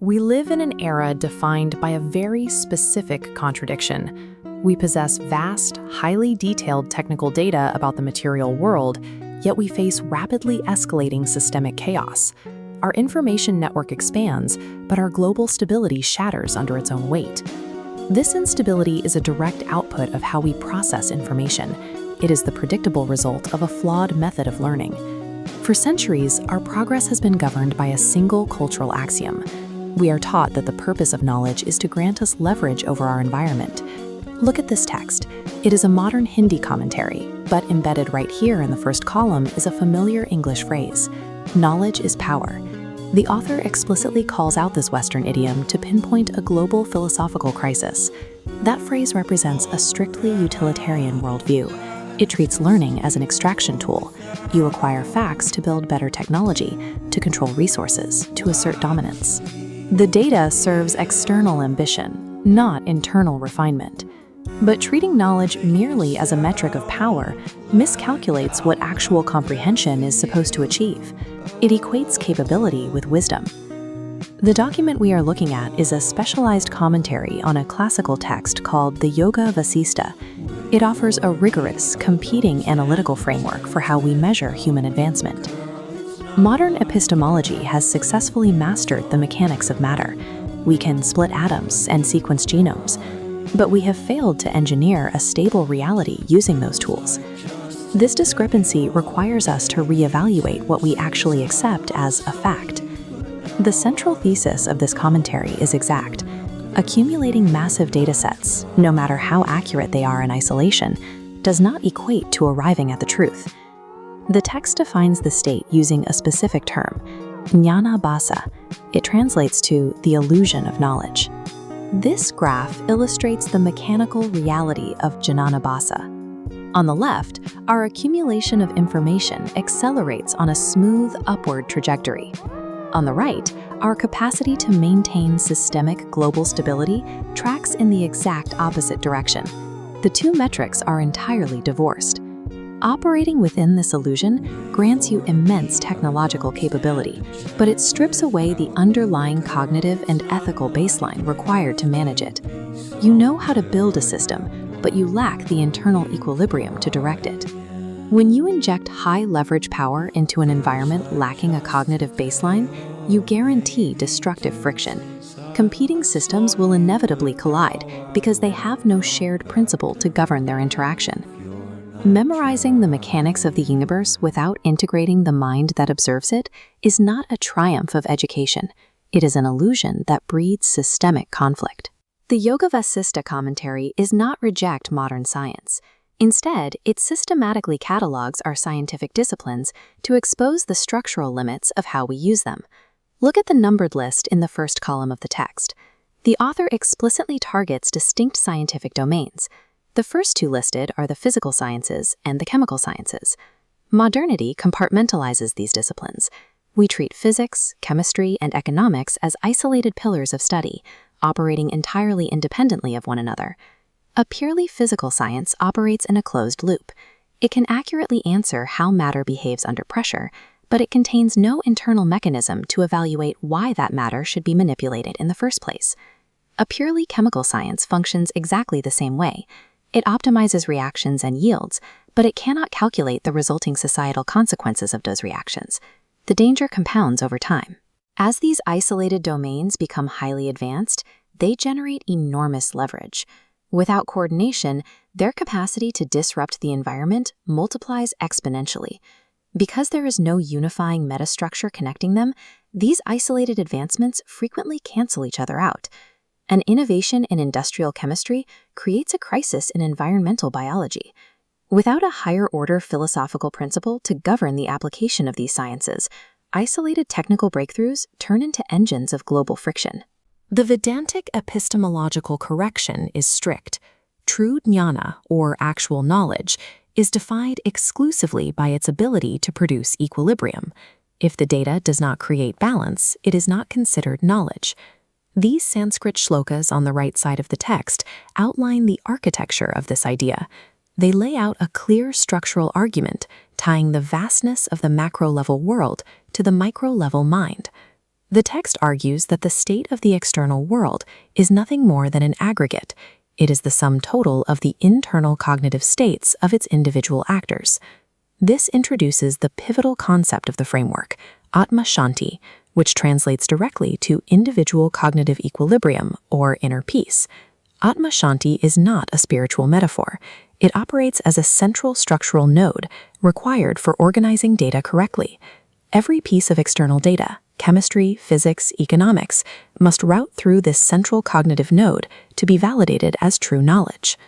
We live in an era defined by a very specific contradiction. We possess vast, highly detailed technical data about the material world, yet we face rapidly escalating systemic chaos. Our information network expands, but our global stability shatters under its own weight. This instability is a direct output of how we process information. It is the predictable result of a flawed method of learning. For centuries, our progress has been governed by a single cultural axiom. We are taught that the purpose of knowledge is to grant us leverage over our environment. Look at this text. It is a modern Hindi commentary, but embedded right here in the first column is a familiar English phrase: knowledge is power. The author explicitly calls out this Western idiom to pinpoint a global philosophical crisis. That phrase represents a strictly utilitarian worldview. It treats learning as an extraction tool. You acquire facts to build better technology, to control resources, to assert dominance. The data serves external ambition, not internal refinement. But treating knowledge merely as a metric of power miscalculates what actual comprehension is supposed to achieve. It equates capability with wisdom. The document we are looking at is a specialized commentary on a classical text called the Yoga Vasistha. It offers a rigorous, competing analytical framework for how we measure human advancement. Modern epistemology has successfully mastered the mechanics of matter. We can split atoms and sequence genomes, but we have failed to engineer a stable reality using those tools. This discrepancy requires us to reevaluate what we actually accept as a fact. The central thesis of this commentary is exact. Accumulating massive datasets, no matter how accurate they are in isolation, does not equate to arriving at the truth. The text defines the state using a specific term, Jnanabasa. It translates to the illusion of knowledge. This graph illustrates the mechanical reality of Jnanabasa. On the left, our accumulation of information accelerates on a smooth upward trajectory. On the right, our capacity to maintain systemic global stability tracks in the exact opposite direction. The two metrics are entirely divorced. Operating within this illusion grants you immense technological capability, but it strips away the underlying cognitive and ethical baseline required to manage it. You know how to build a system, but you lack the internal equilibrium to direct it. When you inject high-leverage power into an environment lacking a cognitive baseline, you guarantee destructive friction. Competing systems will inevitably collide because they have no shared principle to govern their interaction. Memorizing the mechanics of the universe without integrating the mind that observes it is not a triumph of education. It is an illusion that breeds systemic conflict. The Yoga Vasistha commentary does not reject modern science. Instead, it systematically catalogs our scientific disciplines to expose the structural limits of how we use them. Look at the numbered list in the first column of the text. The author explicitly targets distinct scientific domains. The first two listed are the physical sciences and the chemical sciences. Modernity compartmentalizes these disciplines. We treat physics, chemistry, and economics as isolated pillars of study, operating entirely independently of one another. A purely physical science operates in a closed loop. It can accurately answer how matter behaves under pressure, but it contains no internal mechanism to evaluate why that matter should be manipulated in the first place. A purely chemical science functions exactly the same way. It optimizes reactions and yields, but it cannot calculate the resulting societal consequences of those reactions. The danger compounds over time. As these isolated domains become highly advanced, they generate enormous leverage. Without coordination, their capacity to disrupt the environment multiplies exponentially. Because there is no unifying metastructure connecting them, these isolated advancements frequently cancel each other out. An innovation in industrial chemistry creates a crisis in environmental biology. Without a higher-order philosophical principle to govern the application of these sciences, isolated technical breakthroughs turn into engines of global friction. The Vedantic epistemological correction is strict. True jnana, or actual knowledge, is defined exclusively by its ability to produce equilibrium. If the data does not create balance, it is not considered knowledge. These Sanskrit shlokas on the right side of the text outline the architecture of this idea. They lay out a clear structural argument tying the vastness of the macro-level world to the micro-level mind. The text argues that the state of the external world is nothing more than an aggregate. It is the sum total of the internal cognitive states of its individual actors. This introduces the pivotal concept of the framework, Atma Shanti, which translates directly to individual cognitive equilibrium or inner peace. Atma Shanti is not a spiritual metaphor. It operates as a central structural node required for organizing data correctly. Every piece of external data, chemistry, physics, economics, must route through this central cognitive node to be validated as true knowledge.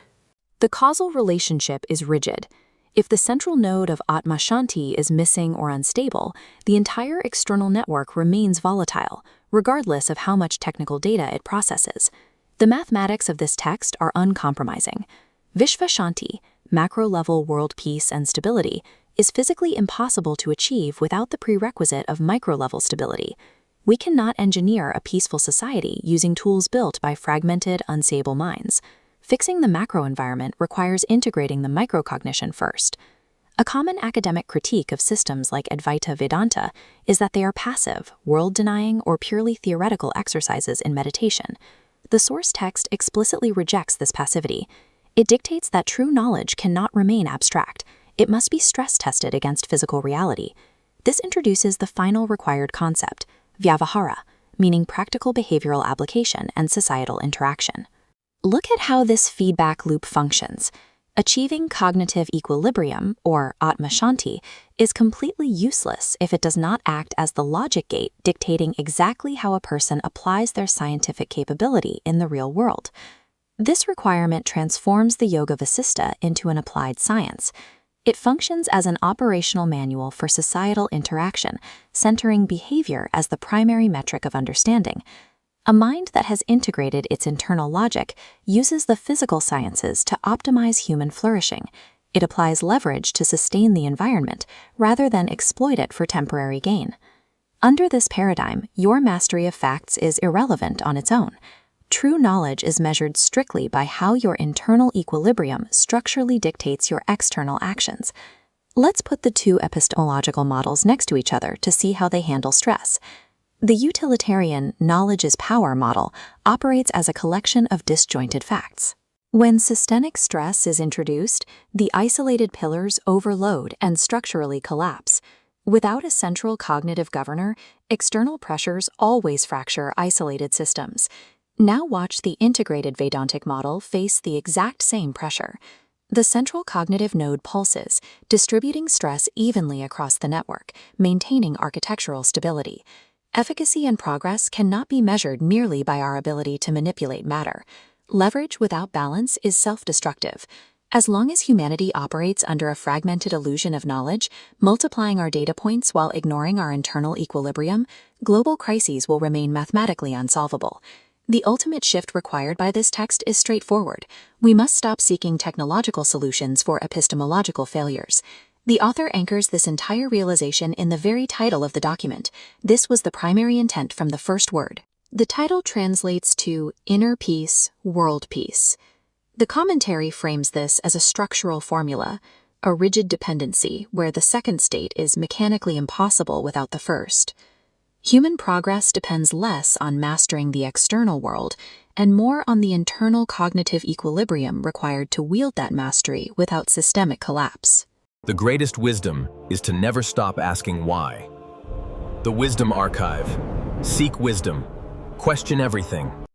The causal relationship is rigid. If the central node of Atma Shanti is missing or unstable, the entire external network remains volatile, regardless of how much technical data it processes. The mathematics of this text are uncompromising. Vishva Shanti, macro-level world peace and stability, is physically impossible to achieve without the prerequisite of micro-level stability. We cannot engineer a peaceful society using tools built by fragmented, unstable minds. Fixing the macro environment requires integrating the microcognition first. A common academic critique of systems like Advaita Vedanta is that they are passive, world-denying, or purely theoretical exercises in meditation. The source text explicitly rejects this passivity. It dictates that true knowledge cannot remain abstract. It must be stress-tested against physical reality. This introduces the final required concept, vyavahara, meaning practical behavioral application and societal interaction. Look at how this feedback loop functions. Achieving cognitive equilibrium, or Atma Shanti, is completely useless if it does not act as the logic gate dictating exactly how a person applies their scientific capability in the real world. This requirement transforms the Yoga Vasistha into an applied science. It functions as an operational manual for societal interaction, centering behavior as the primary metric of understanding. A mind that has integrated its internal logic uses the physical sciences to optimize human flourishing. It applies leverage to sustain the environment rather than exploit it for temporary gain. Under this paradigm, your mastery of facts is irrelevant on its own. True knowledge is measured strictly by how your internal equilibrium structurally dictates your external actions. Let's put the two epistemological models next to each other to see how they handle stress. The utilitarian knowledge is power model operates as a collection of disjointed facts. When systemic stress is introduced, the isolated pillars overload and structurally collapse. Without a central cognitive governor, external pressures always fracture isolated systems. Now watch the integrated Vedantic model face the exact same pressure. The central cognitive node pulses, distributing stress evenly across the network, maintaining architectural stability. Efficacy and progress cannot be measured merely by our ability to manipulate matter. Leverage without balance is self-destructive. As long as humanity operates under a fragmented illusion of knowledge, multiplying our data points while ignoring our internal equilibrium, global crises will remain mathematically unsolvable. The ultimate shift required by this text is straightforward. We must stop seeking technological solutions for epistemological failures. The author anchors this entire realization in the very title of the document. This was the primary intent from the first word. The title translates to inner peace, world peace. The commentary frames this as a structural formula, a rigid dependency where the second state is mechanically impossible without the first. Human progress depends less on mastering the external world and more on the internal cognitive equilibrium required to wield that mastery without systemic collapse. The greatest wisdom is to never stop asking why. The Wisdom Archive. Seek wisdom. Question everything.